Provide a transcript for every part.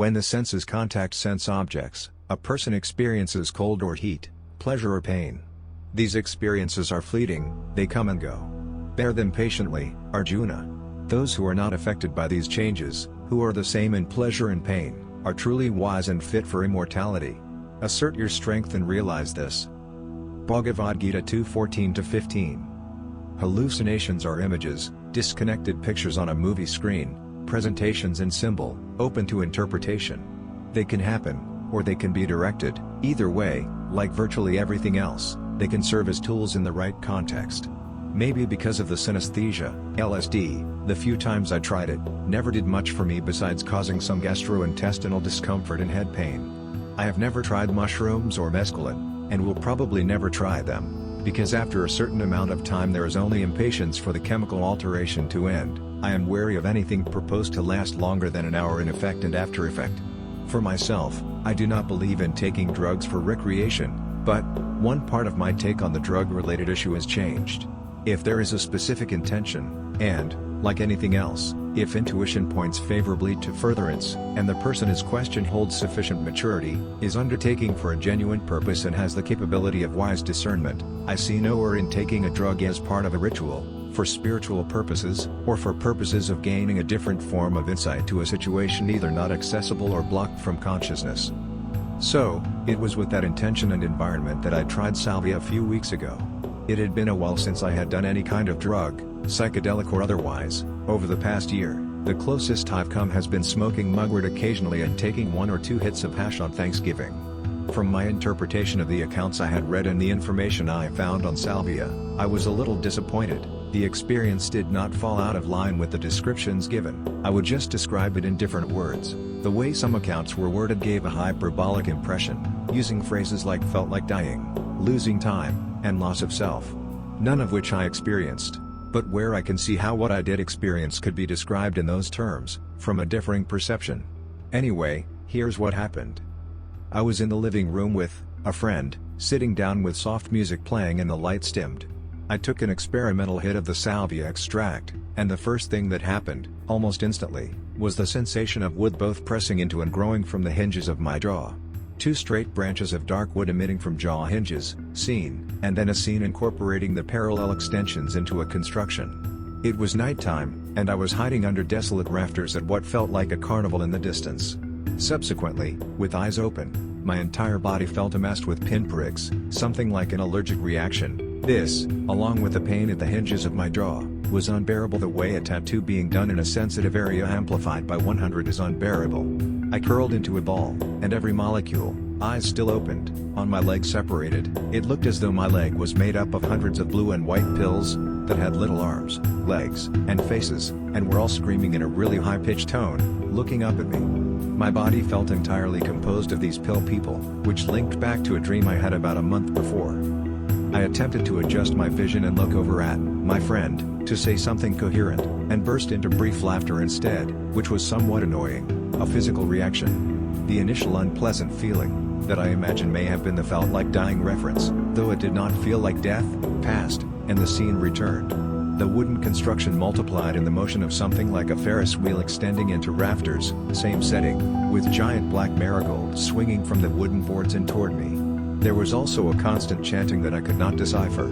When the senses contact sense objects, a person experiences cold or heat, pleasure or pain. These experiences are fleeting, they come and go. Bear them patiently, Arjuna. Those who are not affected by these changes, who are the same in pleasure and pain, are truly wise and fit for immortality. Assert your strength and realize this. Bhagavad Gita 2:14-15. Hallucinations are images, disconnected pictures on a movie screen, presentations in symbol, open to interpretation. They can happen, or they can be directed. Either way, like virtually everything else, they can serve as tools in the right context. Maybe because of the synesthesia, LSD, the few times I tried it, never did much for me besides causing some gastrointestinal discomfort and head pain. I have never tried mushrooms or mescaline, and will probably never try them, because after a certain amount of time there is only impatience for the chemical alteration to end. I am wary of anything proposed to last longer than an hour in effect and after effect. For myself, I do not believe in taking drugs for recreation, but one part of my take on the drug-related issue has changed. If there is a specific intention, and, like anything else, if intuition points favorably to furtherance, and the person is questioned holds sufficient maturity, is undertaking for a genuine purpose and has the capability of wise discernment, I see no error in taking a drug as part of a ritual, for spiritual purposes, or for purposes of gaining a different form of insight to a situation either not accessible or blocked from consciousness. So, it was with that intention and environment that I tried Salvia a few weeks ago. It had been a while since I had done any kind of drug, psychedelic or otherwise. Over the past year, the closest I've come has been smoking mugwort occasionally and taking 1 or 2 hits of hash on Thanksgiving. From my interpretation of the accounts I had read and the information I found on Salvia, I was a little disappointed. The experience did not fall out of line with the descriptions given. I would just describe it in different words. The way some accounts were worded gave a hyperbolic impression, using phrases like felt like dying, losing time, and loss of self. None of which I experienced, but where I can see how what I did experience could be described in those terms, from a differing perception. Anyway, here's what happened. I was in the living room with a friend, sitting down with soft music playing and the lights dimmed. I took an experimental hit of the salvia extract, and the first thing that happened, almost instantly, was the sensation of wood both pressing into and growing from the hinges of my jaw. 2 straight branches of dark wood emitting from jaw hinges, scene, and then a scene incorporating the parallel extensions into a construction. It was nighttime, and I was hiding under desolate rafters at what felt like a carnival in the distance. Subsequently, with eyes open, my entire body felt amassed with pinpricks, something like an allergic reaction. This, along with the pain at the hinges of my jaw, was unbearable. The way a tattoo being done in a sensitive area amplified by 100 is unbearable. I curled into a ball, and every molecule, eyes still opened, on my leg separated. It looked as though my leg was made up of hundreds of blue and white pills, that had little arms, legs, and faces, and were all screaming in a really high-pitched tone, looking up at me. My body felt entirely composed of these pill people, which linked back to a dream I had about a month before. I attempted to adjust my vision and look over at my friend, to say something coherent, and burst into brief laughter instead, which was somewhat annoying, a physical reaction. The initial unpleasant feeling, that I imagine may have been the felt like dying reference, though it did not feel like death, passed, and the scene returned. The wooden construction multiplied in the motion of something like a Ferris wheel extending into rafters, same setting, with giant black marigolds swinging from the wooden boards and toward me. There was also a constant chanting that I could not decipher.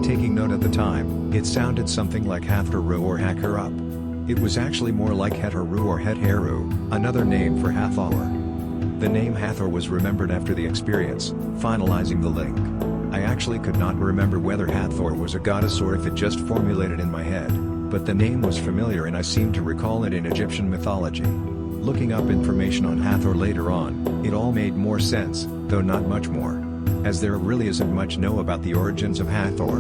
Taking note at the time, it sounded something like Hatharu or Hacker Up. It was actually more like Hetaru or Het-Heru, another name for Hathor. The name Hathor was remembered after the experience, finalizing the link. I actually could not remember whether Hathor was a goddess or if it just formulated in my head, but the name was familiar and I seemed to recall it in Egyptian mythology. Looking up information on Hathor later on, it all made more sense, though not much more. As there really isn't much known about the origins of Hathor.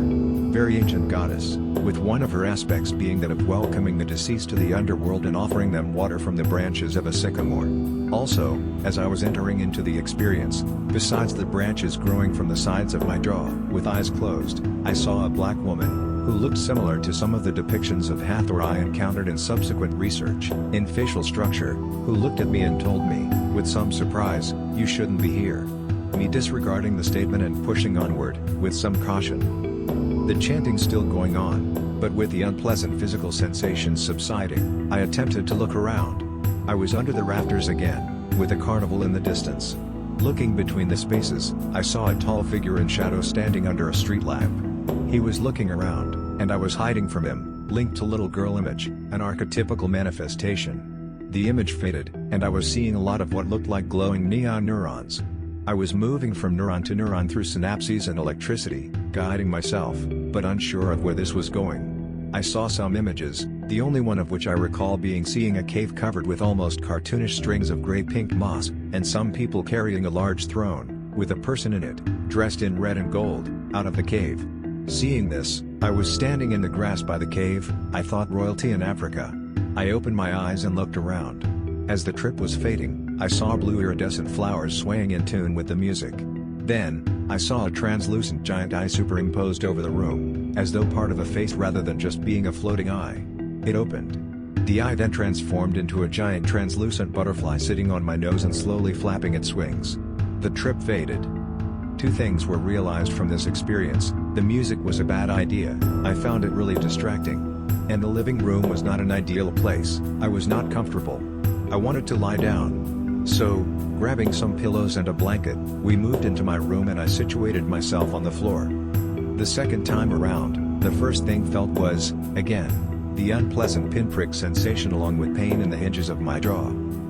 Very ancient goddess, with one of her aspects being that of welcoming the deceased to the underworld and offering them water from the branches of a sycamore. Also, as I was entering into the experience, besides the branches growing from the sides of my jaw, with eyes closed, I saw a black woman, who looked similar to some of the depictions of Hathor I encountered in subsequent research, in facial structure, who looked at me and told me, with some surprise, "You shouldn't be here." Me disregarding the statement and pushing onward, with some caution. The chanting still going on, but with the unpleasant physical sensations subsiding, I attempted to look around. I was under the rafters again, with a carnival in the distance. Looking between the spaces, I saw a tall figure in shadow standing under a street lamp. He was looking around, and I was hiding from him, linked to little girl image, an archetypical manifestation. The image faded, and I was seeing a lot of what looked like glowing neon neurons. I was moving from neuron to neuron through synapses and electricity, guiding myself, but unsure of where this was going. I saw some images, the only one of which I recall being seeing a cave covered with almost cartoonish strings of gray-pink moss, and some people carrying a large throne, with a person in it, dressed in red and gold, out of the cave. Seeing this, I was standing in the grass by the cave. I thought royalty in Africa. I opened my eyes and looked around. As the trip was fading, I saw blue iridescent flowers swaying in tune with the music. Then, I saw a translucent giant eye superimposed over the room, as though part of a face rather than just being a floating eye. It opened. The eye then transformed into a giant translucent butterfly sitting on my nose and slowly flapping its wings. The trip faded. Two things were realized from this experience: the music was a bad idea, I found it really distracting. And the living room was not an ideal place, I was not comfortable. I wanted to lie down. So, grabbing some pillows and a blanket, we moved into my room and I situated myself on the floor. The second time around, the first thing felt was, again, the unpleasant pinprick sensation along with pain in the hinges of my jaw.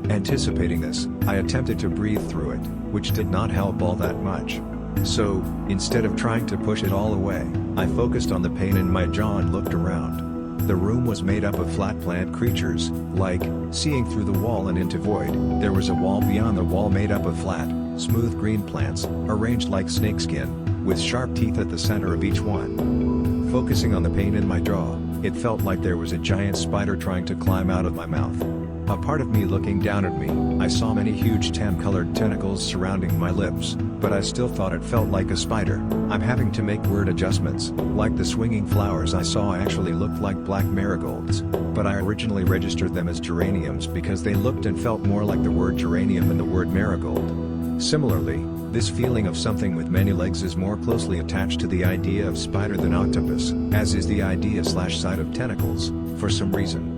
Anticipating this, I attempted to breathe through it, which did not help all that much. So, instead of trying to push it all away, I focused on the pain in my jaw and looked around. The room was made up of flat plant creatures, like, seeing through the wall and into void. There was a wall beyond the wall made up of flat, smooth green plants, arranged like snakeskin, with sharp teeth at the center of each one. Focusing on the pain in my jaw, it felt like there was a giant spider trying to climb out of my mouth. A part of me looking down at me, I saw many huge tan-colored tentacles surrounding my lips, but I still thought it felt like a spider. I'm having to make word adjustments, like the swinging flowers I saw actually looked like black marigolds, but I originally registered them as geraniums because they looked and felt more like the word geranium than the word marigold. Similarly, this feeling of something with many legs is more closely attached to the idea of spider than octopus, as is the idea/sight of tentacles, for some reason.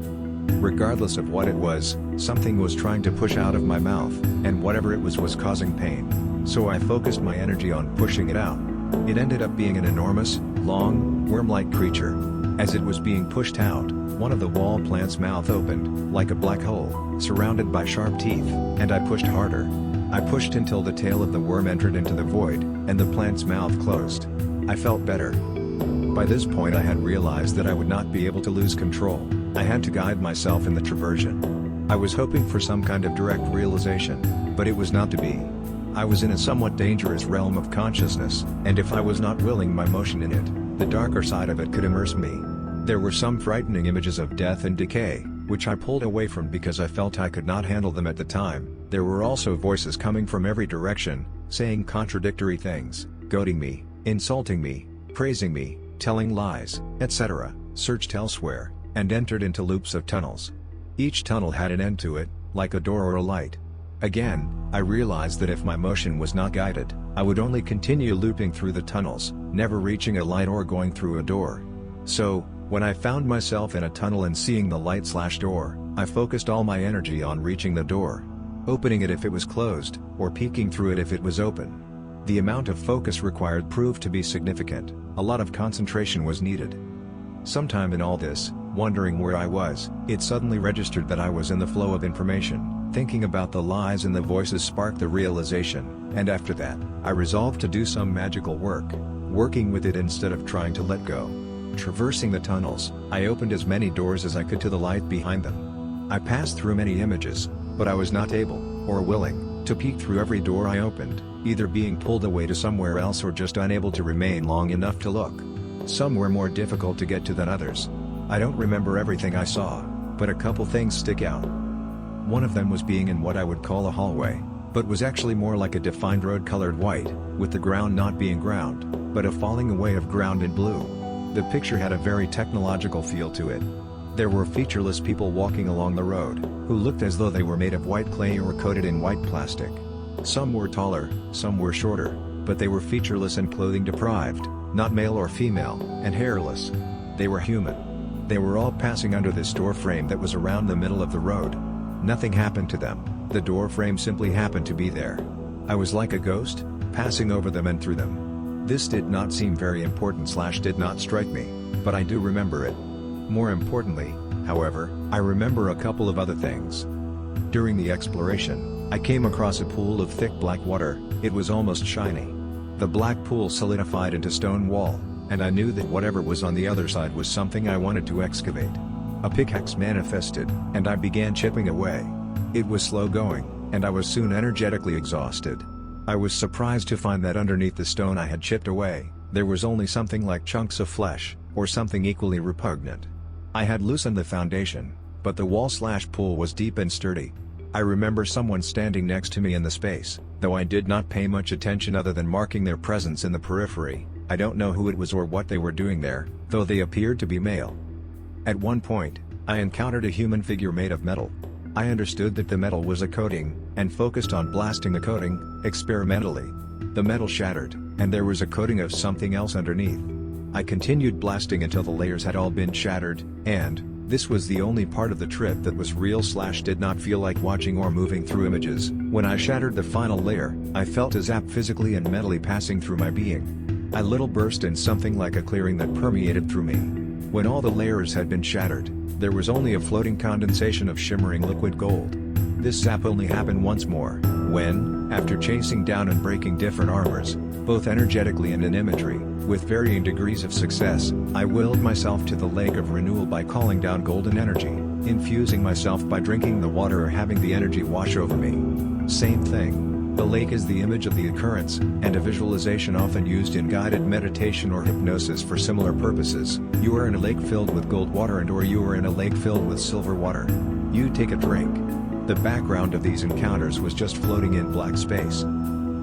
Regardless of what it was, something was trying to push out of my mouth, and whatever it was causing pain. So I focused my energy on pushing it out. It ended up being an enormous, long, worm-like creature. As it was being pushed out, one of the wall plant's mouth opened, like a black hole, surrounded by sharp teeth, and I pushed harder. I pushed until the tail of the worm entered into the void, and the plant's mouth closed. I felt better. By this point I had realized that I would not be able to lose control. I had to guide myself in the traversion. I was hoping for some kind of direct realization, but it was not to be. I was in a somewhat dangerous realm of consciousness, and if I was not willing my motion in it, the darker side of it could immerse me. There were some frightening images of death and decay, which I pulled away from because I felt I could not handle them at the time. There were also voices coming from every direction, saying contradictory things, goading me, insulting me, praising me, telling lies, etc. Searched elsewhere, and entered into loops of tunnels. Each tunnel had an end to it, like a door or a light. Again, I realized that if my motion was not guided, I would only continue looping through the tunnels, never reaching a light or going through a door. So, when I found myself in a tunnel and seeing the light/door, I focused all my energy on reaching the door. Opening it if it was closed, or peeking through it if it was open. The amount of focus required proved to be significant. A lot of concentration was needed. Sometime in all this, wondering where I was, it suddenly registered that I was in the flow of information. Thinking about the lies and the voices sparked the realization, and after that, I resolved to do some magical work, working with it instead of trying to let go. Traversing the tunnels, I opened as many doors as I could to the light behind them. I passed through many images, but I was not able, or willing, to peek through every door I opened, either being pulled away to somewhere else or just unable to remain long enough to look. Some were more difficult to get to than others. I don't remember everything I saw, but a couple things stick out. One of them was being in what I would call a hallway, but was actually more like a defined road colored white, with the ground not being ground, but a falling away of ground in blue. The picture had a very technological feel to it. There were featureless people walking along the road, who looked as though they were made of white clay or coated in white plastic. Some were taller, some were shorter, but they were featureless and clothing deprived, not male or female, and hairless. They were human. They were all passing under this door frame that was around the middle of the road. Nothing happened to them. The door frame simply happened to be there. I was like a ghost, passing over them and through them. This did not seem very important / did not strike me, but I do remember it. More importantly, however, I remember a couple of other things. During the exploration, I came across a pool of thick black water. It was almost shiny. The black pool solidified into stone wall, and I knew that whatever was on the other side was something I wanted to excavate. A pickaxe manifested, and I began chipping away. It was slow going, and I was soon energetically exhausted. I was surprised to find that underneath the stone I had chipped away, there was only something like chunks of flesh, or something equally repugnant. I had loosened the foundation, but the wall / pool was deep and sturdy. I remember someone standing next to me in the space, though I did not pay much attention other than marking their presence in the periphery. I don't know who it was or what they were doing there, though they appeared to be male. At one point, I encountered a human figure made of metal. I understood that the metal was a coating, and focused on blasting the coating, experimentally. The metal shattered, and there was a coating of something else underneath. I continued blasting until the layers had all been shattered, and this was the only part of the trip that was real / did not feel like watching or moving through images. When I shattered the final layer, I felt a zap physically and mentally passing through my being. I little burst in something like a clearing that permeated through me. When all the layers had been shattered, there was only a floating condensation of shimmering liquid gold. This zap only happened once more, when, after chasing down and breaking different armors, both energetically and in imagery, with varying degrees of success, I willed myself to the lake of renewal by calling down golden energy, infusing myself by drinking the water or having the energy wash over me. Same thing. The lake is the image of the occurrence, and a visualization often used in guided meditation or hypnosis for similar purposes. You are in a lake filled with gold water or you are in a lake filled with silver water. You take a drink. The background of these encounters was just floating in black space.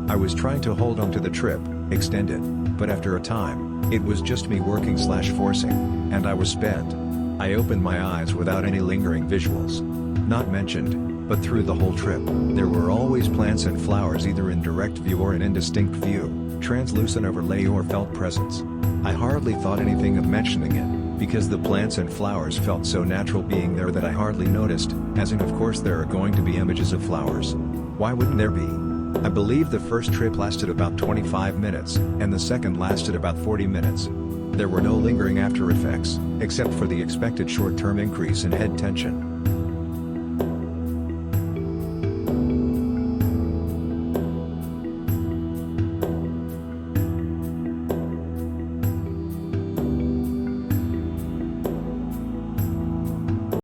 I was trying to hold on to the trip, extend it, but after a time, it was just me working / forcing, and I was spent. I opened my eyes without any lingering visuals. Not mentioned, but through the whole trip, there were always plants and flowers either in direct view or in indistinct view, translucent overlay or felt presence. I hardly thought anything of mentioning it, because the plants and flowers felt so natural being there that I hardly noticed, as in of course there are going to be images of flowers. Why wouldn't there be? I believe the first trip lasted about 25 minutes, and the second lasted about 40 minutes. There were no lingering after effects, except for the expected short-term increase in head tension.